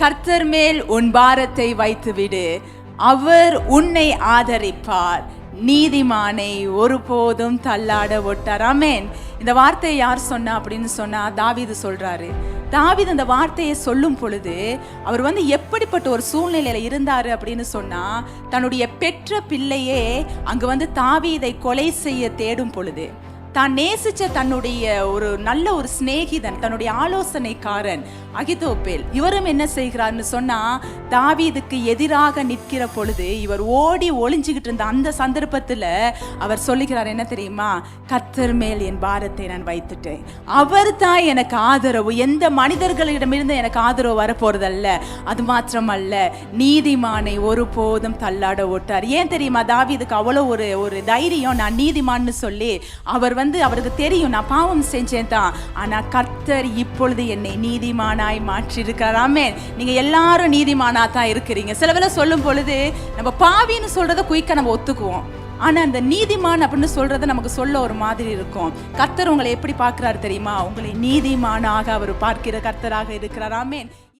கர்த்தர் மேல் உன் பாரத்தை வைத்துவிடு, அவர் உன்னை ஆதரிப்பார், நீதிமானை ஒருபோதும் தள்ளாட ஒட்டார். ஆமென். இந்த வார்த்தையை யார் சொன்னா அப்படின்னு சொன்னா தாவீது சொல்றாரு. தாவீது அந்த வார்த்தையை சொல்லும் பொழுது அவர் எப்படிப்பட்ட ஒரு சூழ்நிலையில இருந்தாரு அப்படின்னு சொன்னா, தன்னுடைய பெற்ற பிள்ளையே அங்க தாவீதை கொலை செய்ய தேடும் பொழுது, தான் நேசிச்ச தன்னுடைய ஒரு நல்ல ஒரு சிநேகிதன், தன்னுடைய ஆலோசனைக்காரன் அகிதோப்பேல், இவரும் என்ன செய்கிறார்னு சொன்னா, தாவீதுக்கு எதிராக நிற்கிற பொழுது இவர் ஓடி ஒளிஞ்சுக்கிட்டு இருந்த அந்த சந்தர்ப்பத்துல அவர் சொல்லுகிறார், என்ன தெரியுமா? கர்த்தர் மேல் என் பாரத்தை நான் வைத்துட்டேன், அவர் தான் எனக்கு ஆதரவு, எந்த மனிதர்களிடமிருந்து எனக்கு ஆதரவு வரப்போறதல்ல, அது மாத்திரமல்ல நீதிமானை ஒருபோதும் தள்ளாட ஓட்டார். ஏன் தெரியுமா தாவீதுக்கு அவ்வளோ ஒரு தைரியம்? நான் நீதிமான்னு சொல்லி அவருக்கு தெரியும் நான் பாவம் செஞ்சேன் தான், ஆனா கர்த்தர் இப்பொழுது என்னை நீதிமானாய் மாற்றி இருக்கிறார். ஆமென். நீங்க எல்லாரும் நீதிமானா தான் இருக்கிறீங்க. சில வேளை சொல்லும் பொழுது நம்ம பாவின்னு சொல்றத குயிக்கா நம்ம ஒத்துக்குவோம், ஆனா அந்த நீதிமான் அப்படின்னு சொல்றத நமக்கு சொல்ல ஒரு மாதிரி இருக்கும். கர்த்தர் உங்களை எப்படி பார்க்கிறார் தெரியுமா? உங்களை நீதிமானாக அவர் பார்க்கிற கர்த்தராக இருக்கிறார். ஆமென்.